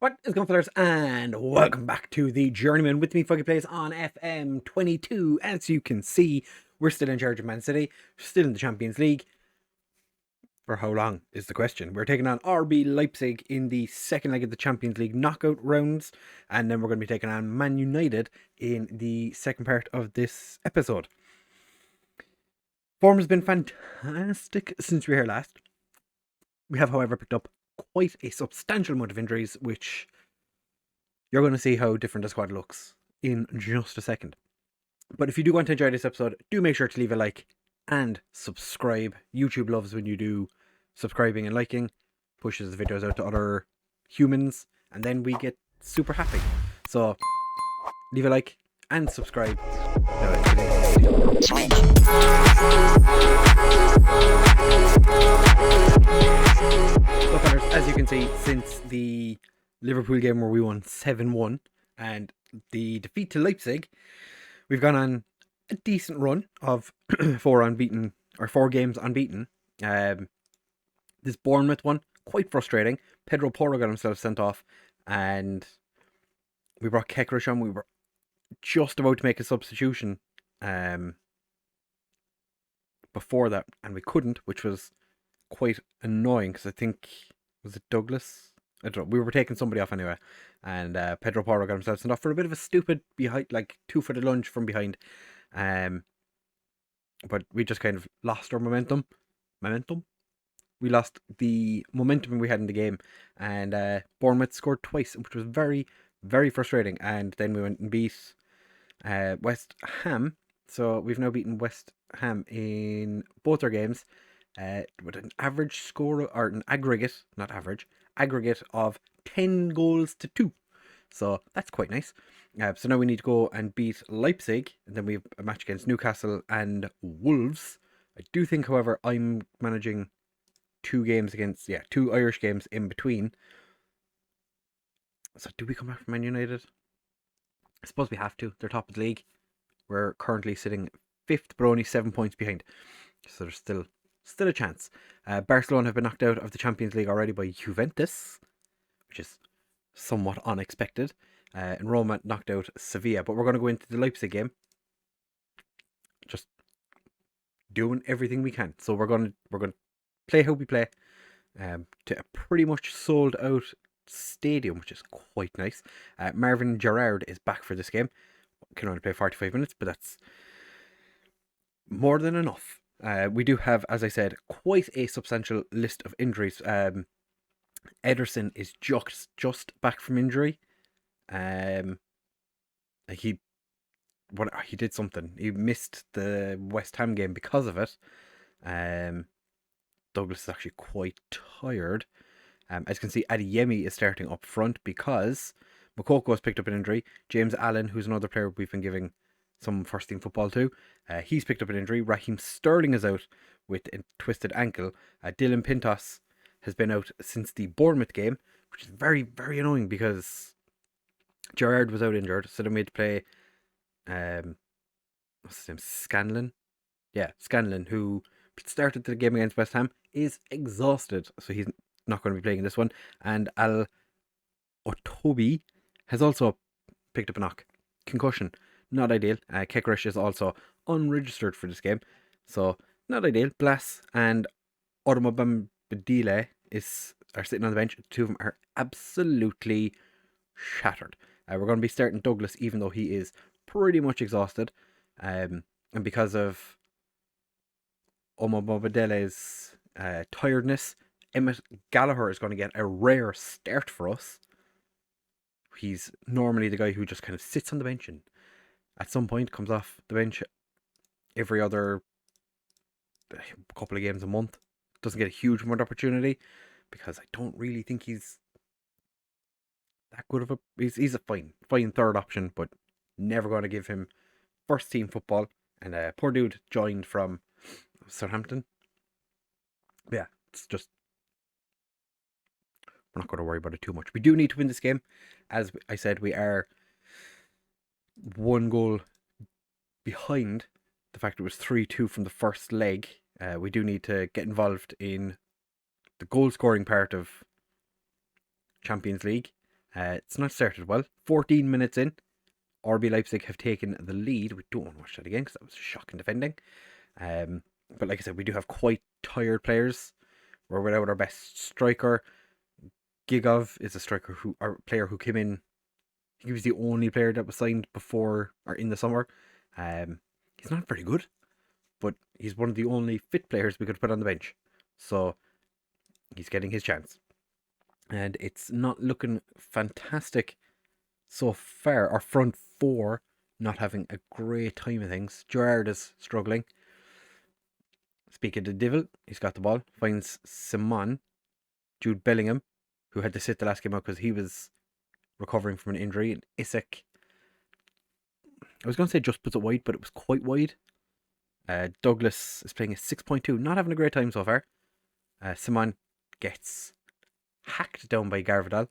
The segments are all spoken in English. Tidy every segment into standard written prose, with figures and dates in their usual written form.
What is going on, fellas? And welcome back to the Journeyman with me, FoggyPlays on FM22. As you can see, we're still in charge of Man City, still in the Champions League. For how long is the question? We're taking on RB Leipzig in the second leg of the Champions League knockout rounds, and then we're going to be taking on Man United in the second part of this episode. Form has been fantastic since we were here last. We have, however, picked up quite a substantial amount of injuries, which you're going to see how different the squad looks in just a second. But if you do want to enjoy this episode, do make sure to leave a like and subscribe. YouTube loves when you do subscribing and liking, pushes the videos out to other humans, and then we get super happy. So leave a like and subscribe. So, fellas, as you can see, since the Liverpool game where we won 7-1 and the defeat to Leipzig, we've gone on a decent run of 4 games unbeaten. This Bournemouth one, quite frustrating. Pedro Porro got himself sent off, and we brought Curzon. We were just about to make a substitution before that, and we couldn't, which was quite annoying because I think, was it Douglas? I don't know. We were taking somebody off anyway, and Pedro Porro got himself sent off for a bit of a stupid behind, like 2-footed lunge from behind. But we just kind of lost our momentum. We lost the momentum we had in the game, and Bournemouth scored twice, which was very, very frustrating. And then we went and beat West Ham. So we've now beaten West Ham in both our games with an average score, or an aggregate, not average, aggregate of 10 goals to 2. So that's quite nice. So now we need to go and beat Leipzig, and then we have a match against Newcastle and Wolves. I do think, however, I'm managing 2 Irish games in between. So do we come back from Man United? I suppose we have to. They're top of the league. We're currently sitting 5th, but only 7 points behind. So there's still a chance. Barcelona have been knocked out of the Champions League already by Juventus, which is somewhat unexpected. And Roma knocked out Sevilla. But we're going to go into the Leipzig game just doing everything we can. So we're going to play how we play to a pretty much sold out stadium, which is quite nice. Marvin Gerrard is back for this game. Can only play 45 minutes, but that's more than enough. We do have, as I said, quite a substantial list of injuries. Ederson is just back from injury. He did something. He missed the West Ham game because of it. Douglas is actually quite tired. As you can see, Adeyemi is starting up front because Moukoko has picked up an injury. James Allen, who's another player we've been giving some first team football to, he's picked up an injury. Raheem Sterling is out with a twisted ankle. Dylan Pintos has been out since the Bournemouth game, which is very, very annoying because Gerrard was out injured. So then we had to play what's his name? Scanlon? Yeah, Scanlon, who started the game against West Ham, is exhausted. So he's not going to be playing in this one. And Al Otobi has also picked up a knock. Concussion. Not ideal. Kekrish is also unregistered for this game. So, not ideal. Blas and Odumobamidele are sitting on the bench. The two of them are absolutely shattered. We're going to be starting Douglas, even though he is pretty much exhausted. And because of Omobamidele's tiredness, Emmett Gallagher is going to get a rare start for us. He's normally the guy who just kind of sits on the bench and at some point comes off the bench every other couple of games a month. Doesn't get a huge amount of opportunity because I don't really think he's that good of a... He's a fine third option, but never going to give him first team football. And poor dude joined from Southampton. Yeah, it's just... We're not going to worry about it too much. We do need to win this game. As I said, we are 1 goal behind the fact it was 3-2 from the first leg. We do need to get involved in the goal scoring part of Champions League. It's not started well. 14 minutes in, RB Leipzig have taken the lead. We don't want to watch that again because that was shocking defending. But like I said, we do have quite tired players. We're without our best striker. Gigov is a player who came in. He was the only player that was signed before or in the summer. He's not very good, but he's one of the only fit players we could put on the bench. So he's getting his chance. And it's not looking fantastic so far. Our front four not having a great time of things. Gerrard is struggling. Speaking of the devil, he's got the ball. Finds Simon. Jude Bellingham, who had to sit the last game out because he was recovering from an injury. And Isak, I was going to say just puts it wide, but it was quite wide. Douglas is playing a 6.2. Not having a great time so far. Simon gets hacked down by Garvadal.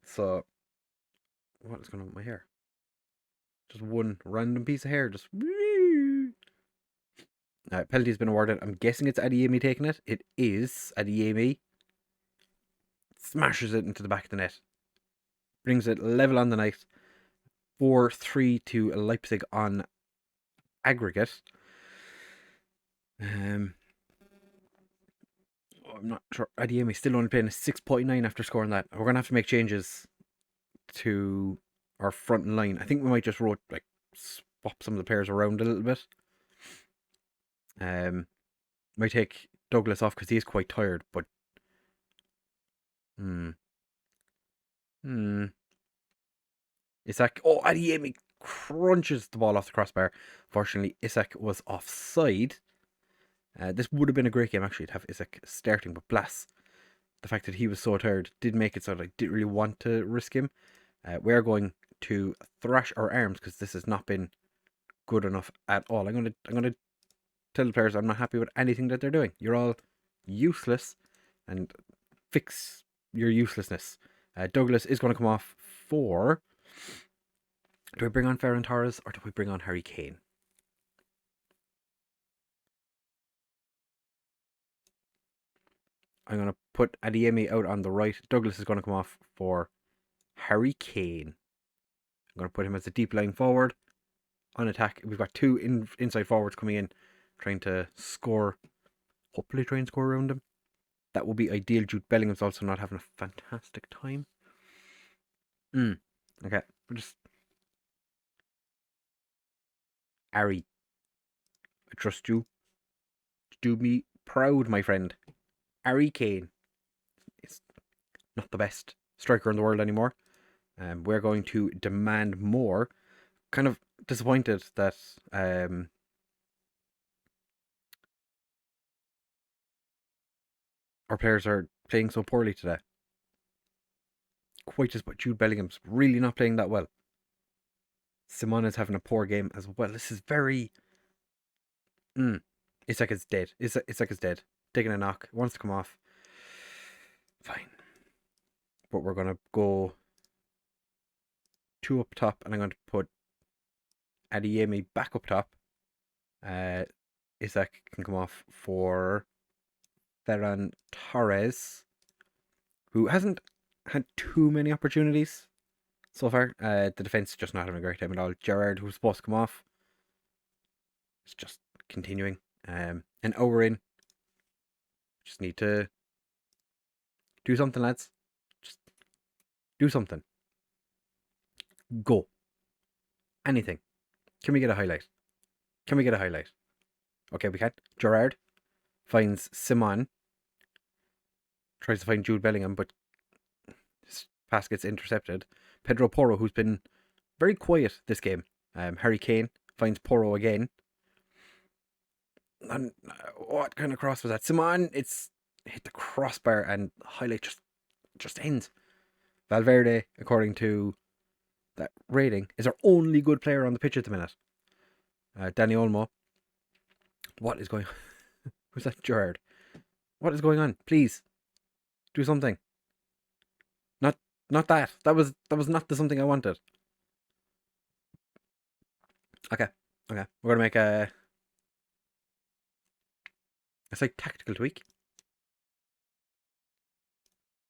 So, what is going on with my hair? Just one random piece of hair. Just. Penalty's been awarded. I'm guessing it's Adeyemi taking it. It is Adeyemi. Smashes it into the back of the net. Brings it level on the night. 4-3 to Leipzig on aggregate. I'm not sure. Adeyemi still only playing a 6.9 after scoring that. We're going to have to make changes to our front line. I think we might just swap some of the players around a little bit. Might take Douglas off because he is quite tired, but Isak. Oh, Adeyemi crunches the ball off the crossbar. Fortunately, Isak was offside. This would have been a great game actually to have Isak starting, but bless, the fact that he was so tired did make it so that I didn't really want to risk him. We're going to thrash our arms because this has not been good enough at all. I'm gonna tell the players I'm not happy with anything that they're doing. You're all useless, and fix your uselessness. Douglas is going to come off for. Do I bring on Ferran Torres or do we bring on Harry Kane? I'm going to put Adeyemi out on the right. Douglas is going to come off for Harry Kane. I'm going to put him as a deep lying forward. On attack, we've got two inside forwards coming in, trying to score. Hopefully try and score around him. That will be ideal. Jude Bellingham's also not having a fantastic time. Okay, we're just... Harry, I trust you. Do me proud, my friend. Harry Kane is not the best striker in the world anymore. We're going to demand more. Kind of disappointed that our players are playing so poorly today. Quite just, but Jude Bellingham's really not playing that well. Simon is having a poor game as well. This is very... Isak is dead. Isak is dead. Taking a knock. Wants to come off. Fine. But we're going to go 2 up top, and I'm going to put Adeyemi back up top. Isak can come off for Ferran Torres, who hasn't had too many opportunities so far. The defence is just not having a great time at all. Gerrard, who's supposed to come off, is just continuing. An hour in. Just need to do something, lads. Just do something. Go. Anything. Can we get a highlight? Can we get a highlight? Okay, we can. Gerrard finds Simon. Tries to find Jude Bellingham, but his pass gets intercepted. Pedro Porro, who's been very quiet this game. Harry Kane finds Porro again. And what kind of cross was that? Simon, it's hit the crossbar and highlight just ends. Valverde, according to that rating, is our only good player on the pitch at the minute. Danny Olmo. What is going on? Who's that? Gerrard. What is going on? Please do something. Not that. That was not the something I wanted. Okay. We're gonna make a slight tactical tweak.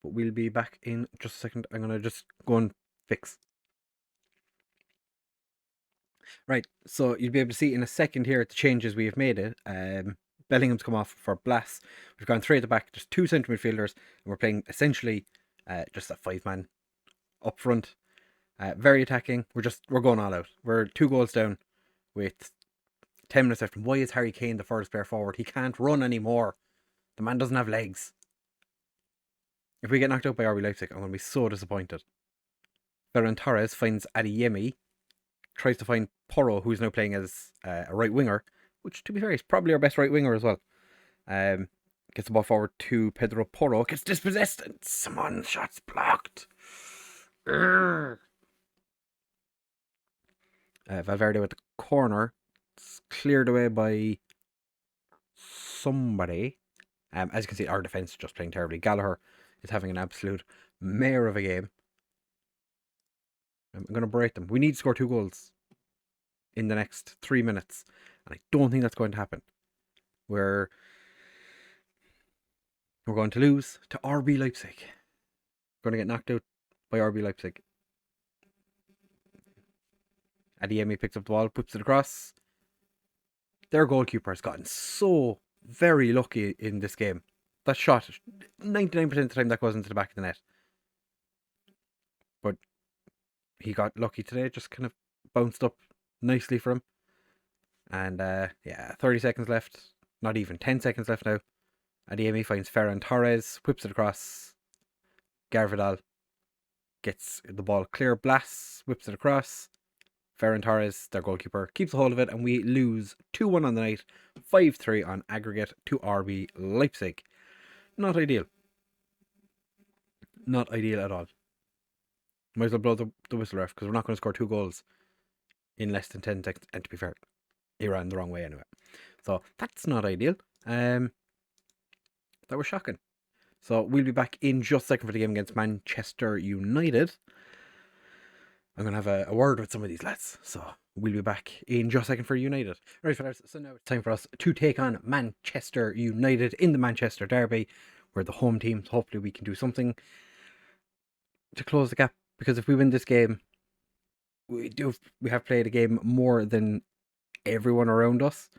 but we'll be back in just a second. I'm going to just go and fix. Right, so you'll be able to see in a second here the changes we have made it. Bellingham's come off for Blas. We've gone 3 at the back, just 2 centre midfielders, and we're playing essentially just a 5-man up front. Very attacking. We're going all out. We're 2 goals down with 10 minutes left. And why is Harry Kane the furthest player forward? He can't run anymore. The man doesn't have legs. If we get knocked out by RB Leipzig, I'm going to be so disappointed. Ferran Torres finds Adeyemi, tries to find Porro, who's now playing as a right winger, which, to be fair, is probably our best right winger as well. Gets the ball forward to Pedro Porro, gets dispossessed, and Simon shot's blocked. Valverde with the corner. It's cleared away by somebody. As you can see, our defence is just playing terribly. Gallagher is having an absolute mare of a game. I'm going to berate them. We need to score 2 goals in the next 3 minutes. And I don't think that's going to happen. We're going to lose to RB Leipzig. We're going to get knocked out by RB Leipzig. Adeyemi picks up the ball, puts it across. Their goalkeeper has gotten so very lucky in this game. That shot, 99% of the time that goes into the back of the net. But he got lucky today, just kind of bounced up nicely for him. And 30 seconds left. Not even 10 seconds left now. Adeyemi finds Ferran Torres, whips it across. Garvidal gets the ball clear. Blas whips it across. Ferran Torres, their goalkeeper, keeps a hold of it, and we lose 2-1 on the night, 5-3 on aggregate to RB Leipzig. Not ideal. Not ideal at all. Might as well blow the whistle, ref, because we're not going to score 2 goals in less than 10 seconds. And to be fair, he ran the wrong way anyway. So that's not ideal. That was shocking. So we'll be back in just a second for the game against Manchester United. I'm going to have a word with some of these lads. So we'll be back in just a second for United. Right, fellas, so now it's time for us to take on Manchester United in the Manchester Derby. We're the home team. So hopefully we can do something to close the gap. Because if we win this game, we have played a game more than everyone around us.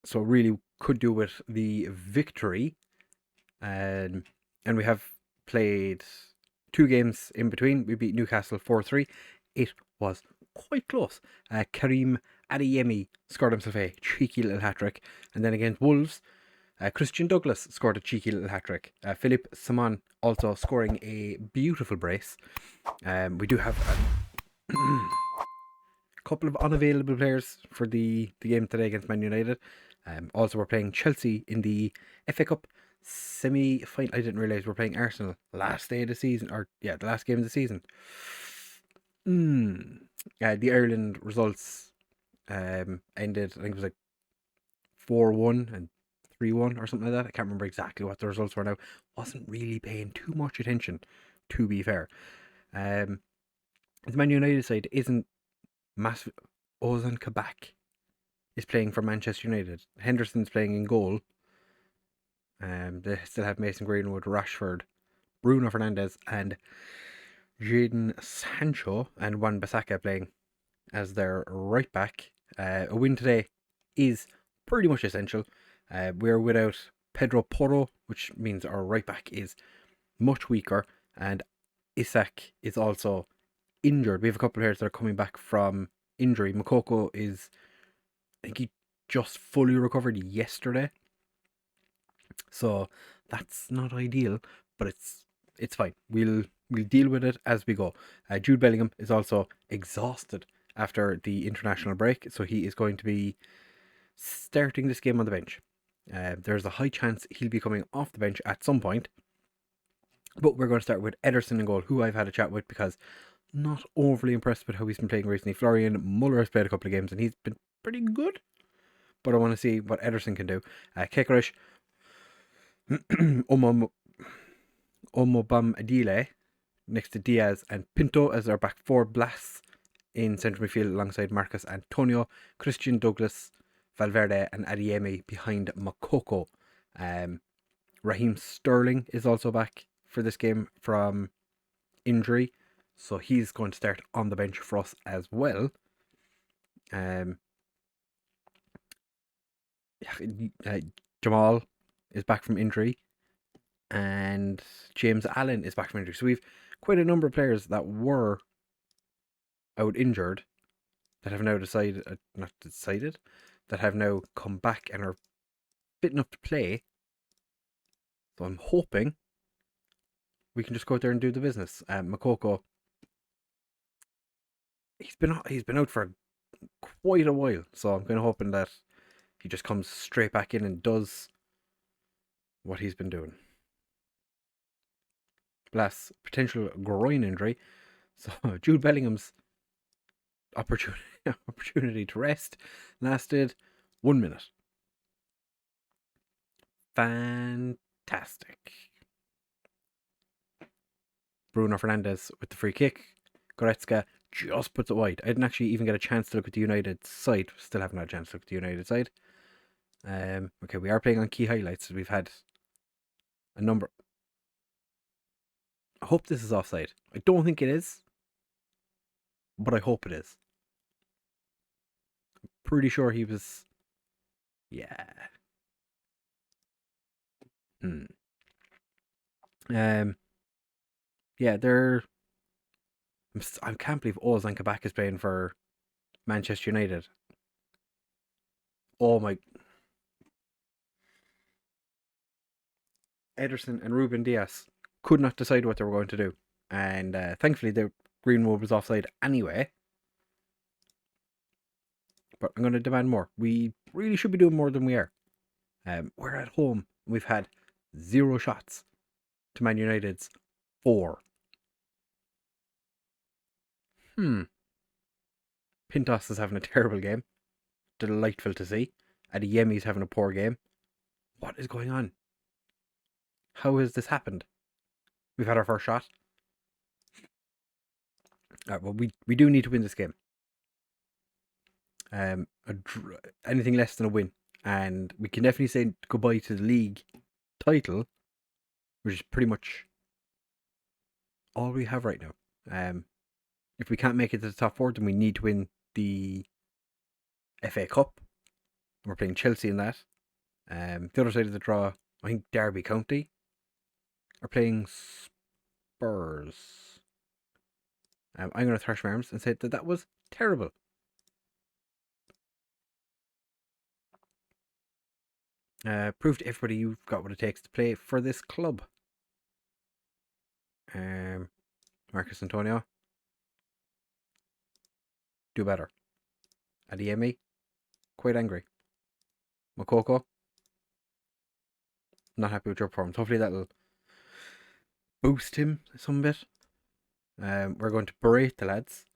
So really could do with the victory. And we have played 2 games in between. We beat Newcastle 4-3. It was quite close. Karim Adeyemi scored himself a cheeky little hat-trick. And then against Wolves, Christian Douglas scored a cheeky little hat-trick. Philippe Simon also scoring a beautiful brace. We do have a couple of unavailable players for the game today against Man United. Also, we're playing Chelsea in the FA Cup semi-final. I didn't realise we're playing Arsenal last day of the season. The last game of the season. The Ireland results ended, I think it was like 4-1 and 3-1 or something like that. I can't remember exactly what the results were now. Wasn't really paying too much attention, to be fair. The Man United side isn't massive. Ozan Kabak is playing for Manchester United. Henderson's playing in goal. They still have Mason Greenwood, Rashford, Bruno Fernandes, and Jadon Sancho and Wan-Bissaka playing as their right back. A win today is pretty much essential. We're without Pedro Porro, which means our right back is much weaker, and Isak is also injured. We have a couple of players that are coming back from injury. Makoko is, I think he just fully recovered yesterday, so that's not ideal, but it's fine. We'll deal with it as we go. Jude Bellingham is also exhausted after the international break, so he is going to be starting this game on the bench. There's a high chance he'll be coming off the bench at some point, but we're going to start with Ederson in goal, who I've had a chat with because not overly impressed with how he's been playing recently. Florian Muller has played a couple of games and he's been pretty good, but I want to see what Ederson can do. Kekarish, Omobam Adile next to Diaz and Pinto as our back 4. Blas in central midfield alongside Marcus Antonio, Christian Douglas, Valverde and Adeyemi behind Makoko. Raheem Sterling is also back for this game from injury, so he's going to start on the bench for us as well. Jamal is back from injury, and James Allen is back from injury. So we've quite a number of players that were out injured that have now that have now come back and are fit enough to play. So I'm hoping we can just go out there and do the business. Makoko, he's been out for quite a while, so I'm kind of hoping that he just comes straight back in and does what he's been doing. Bless, potential groin injury. So Jude Bellingham's opportunity to rest lasted 1 minute. Fantastic. Bruno Fernandes with the free kick. Goretzka just puts it wide. I didn't actually even get a chance to look at the United side. Still haven't had a chance to look at the United side. Okay, we are playing on key highlights. We've had a number. I hope this is offside. I don't think it is, but I hope it is. I'm pretty sure he was. Yeah. Yeah, they're. I can't believe Ozan Kabak is playing for Manchester United. Oh my. Ederson and Ruben Diaz could not decide what they were going to do. And thankfully, the Greenwood was offside anyway. But I'm going to demand more. We really should be doing more than we are. We're at home. We've had 0 shots to Man United's 4. Pintos is having a terrible game. Delightful to see. Adeyemi's having a poor game. What is going on? How has this happened? We've had our first shot. Well, we do need to win this game. Anything less than a win, and we can definitely say goodbye to the league title, which is pretty much all we have right now. If we can't make it to the top 4, then we need to win the FA Cup. We're playing Chelsea in that. The other side of the draw, I think Derby County are playing Spurs. I'm going to thrash my arms and say that was terrible. Prove to everybody you've got what it takes to play for this club. Marcus Antonio. Do better. Adeyemi. Quite angry. Makoko. Not happy with your performance. Hopefully that'll boost him some bit. We're going to berate the lads.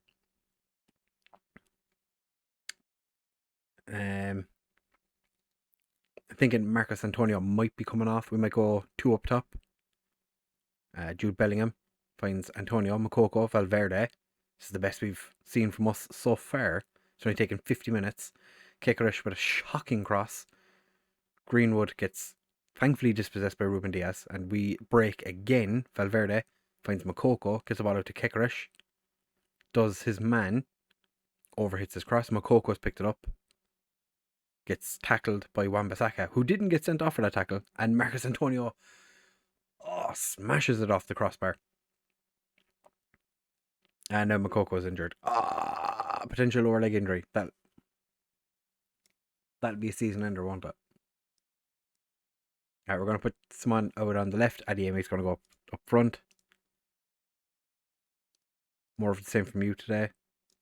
I'm thinking Marcus Antonio might be coming off. We might go 2 up top. Jude Bellingham finds Antonio. Makoko, Valverde. This is the best we've seen from us so far. It's only taken 50 minutes. Kekarish with a shocking cross. Greenwood gets thankfully dispossessed by Ruben Diaz, and we break again. Valverde finds Makoko, gets the ball out to Kekarish. Does his man. Overhits his cross. Makoko's picked it up. Gets tackled by Wan-Bissaka, who didn't get sent off for that tackle, and Marcus Antonio smashes it off the crossbar. And now Makoko is injured. Potential lower leg injury. That'll be a season ender, won't it? Alright, we're going to put someone out on the left. Adeyemi's going to go up front. More of the same from you today.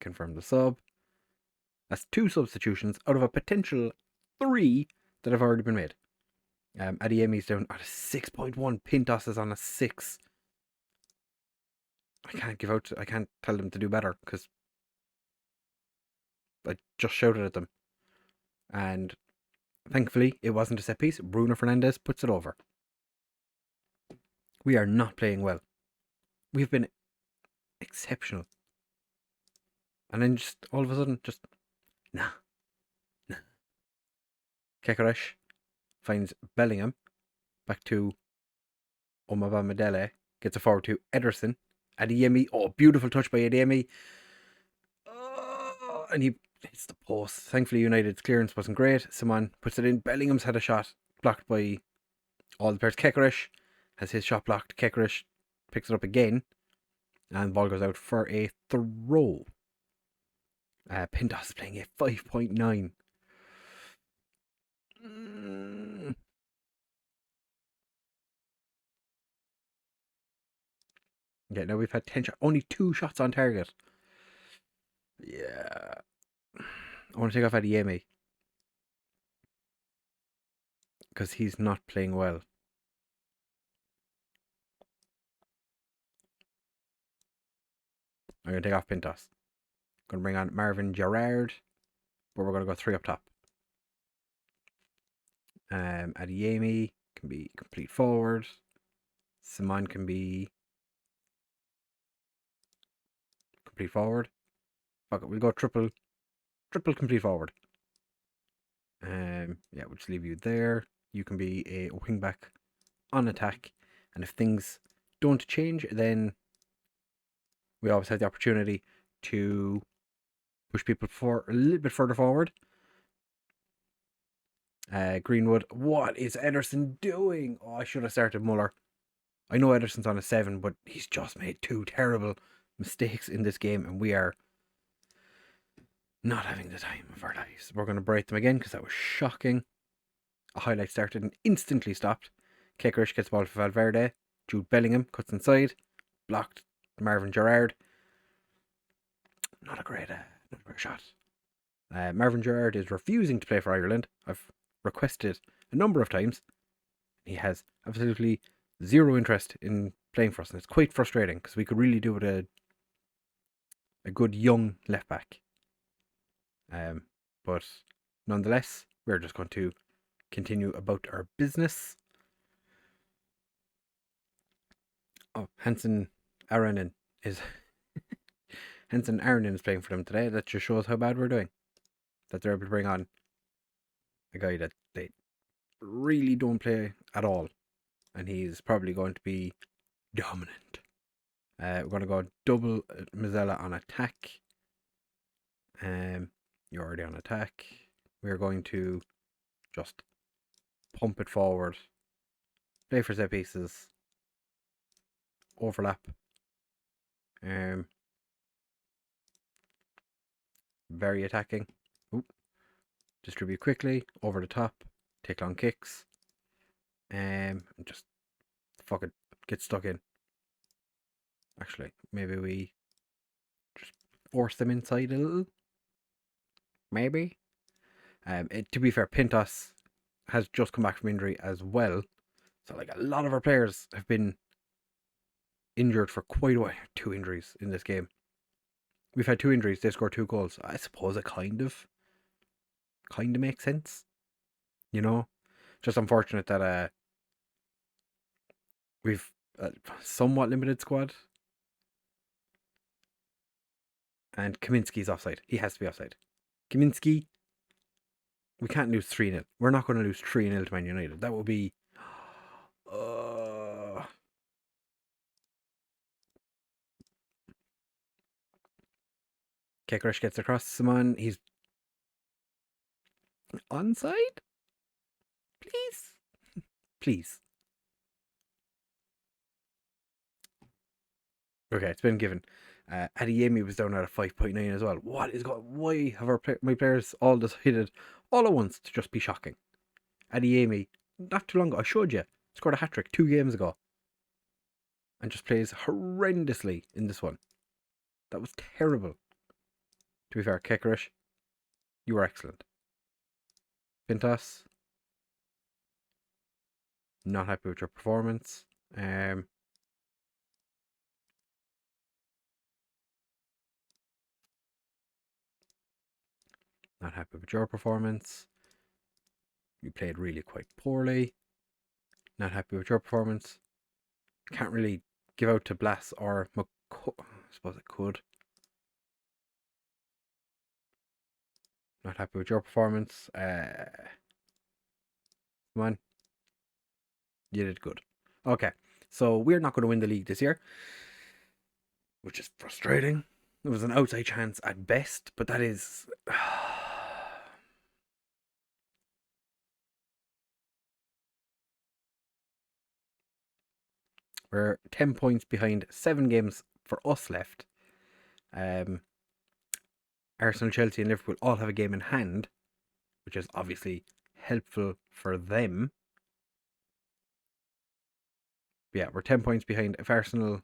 Confirm the sub. That's 2 substitutions out of a potential 3 that have already been made. Adeyemi's down at a 6.1. Pintos is on a 6. I can't tell them to do better because I just shouted at them. And thankfully, it wasn't a set piece. Bruno Fernandes puts it over. We are not playing well. We've been exceptional. And then just all of a sudden, just nah. Kekarish finds Bellingham. Back to Omabamidele. Gets it forward to Ederson. Adeyemi. Oh, beautiful touch by Adeyemi. Oh, and he hits the post. Thankfully, United's clearance wasn't great. Simon puts it in. Bellingham's had a shot blocked by all the players. Kekerish has his shot blocked. Kekerish picks it up again. And the ball goes out for a throw. Pintos is playing a 5.9. Yeah, now we've had 10 shots. Only 2 shots on target. Yeah. I want to take off Adeyemi. Because he's not playing well. I'm going to take off Pintos. Going to bring on Marvin Gerrard. But we're going to go 3 up top. Adeyemi can be complete forward. Simon can be complete forward. Fuck it, we'll go triple complete forward. Yeah, we'll just leave you there. You can be a wing back on attack. And if things don't change, then we always have the opportunity to push people for a little bit further forward. Greenwood, what is Ederson doing? Oh, I should have started Muller. I know Ederson's on a 7, but he's just made 2 terrible mistakes in this game, and we are not having the time of our lives. We're going to break them again because that was shocking. A highlight started and instantly stopped. Kekerish gets the ball for Valverde. Jude Bellingham cuts inside. Blocked Marvin Gerrard. Not a great shot. Marvin Gerrard is refusing to play for Ireland. I've requested a number of times. He has absolutely zero interest in playing for us, and it's quite frustrating because we could really do with a good young left back. But nonetheless, we're just going to continue about our business. Oh, Hansen Aronen is Hansen Aronen is playing for them today. That just shows how bad we're doing. That they're able to bring on a guy that they really don't play at all, and he's probably going to be dominant. We're going to go double Mazzella on attack. You're already on attack. We're going to just pump it forward, play for set pieces, overlap. Very attacking. Oop. Distribute quickly, over the top, take long kicks. And just fuck it, get stuck in. Actually, maybe we just force them inside a little. Maybe. To be fair, Pintos has just come back from injury as well. So like a lot of our players have been injured for quite a while. 2 injuries in this game. We've had 2 injuries, they scored 2 goals. I suppose it kind of makes sense. You know? Just unfortunate that we've a somewhat limited squad. And Kaminski's offside. He has to be offside. Kaminski, we can't lose 3-0. We're not going to lose 3-0 to Man United. That would be... Kekerish gets across Simon. He's onside? Please? Please. Okay, it's been given. Adeyemi was down at a 5.9 as well. What is going? Why have my players all decided all at once to just be shocking? Adeyemi, not too long ago, I showed you, scored a hat-trick 2 games ago. And just plays horrendously in this one. That was terrible. To be fair, Kekerish, you were excellent. Pintos, not happy with your performance. Not happy with your performance. You played really quite poorly. Not happy with your performance. Can't really give out to Blas or McCoy. I suppose I could. Not happy with your performance. Come on. You did good. Okay, so we're not going to win the league this year, which is frustrating. It was an outside chance at best, but that is... We're 10 points behind, 7 games for us left. Arsenal, Chelsea and Liverpool all have a game in hand, which is obviously helpful for them. But yeah, we're 10 points behind. If Arsenal...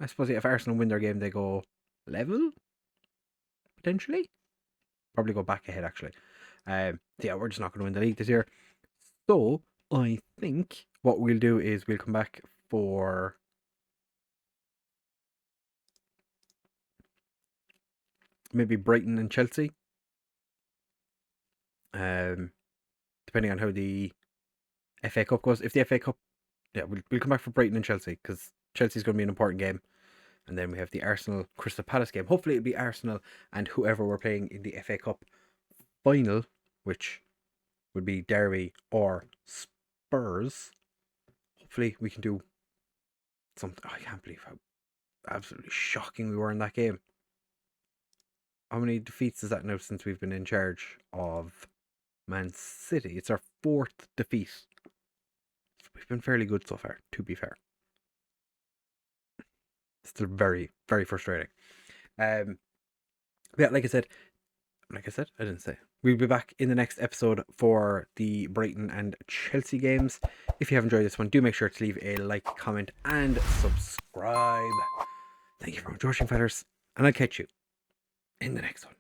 I suppose if Arsenal win their game, they go level? Potentially? Probably go back ahead, actually. Yeah, we're just not going to win the league this year. So, I think what we'll do is we'll come back for... maybe Brighton and Chelsea. Depending on how the FA Cup goes. If the FA Cup... yeah, we'll come back for Brighton and Chelsea, because Chelsea's going to be an important game. And then we have the Arsenal Crystal Palace game. Hopefully it'll be Arsenal and whoever we're playing in the FA Cup final, which would be Derby or Spurs. Hopefully we can do something. I can't believe how absolutely shocking we were in that game. How many defeats is that now since we've been in charge of Man City? It's our 4th defeat. We've been fairly good so far, to be fair. Still very, very frustrating. Yeah, like I said, I didn't say. We'll be back in the next episode for the Brighton and Chelsea games. If you have enjoyed this one, do make sure to leave a like, comment, and subscribe. Thank you very much for watching, fellas, and I'll catch you in the next one.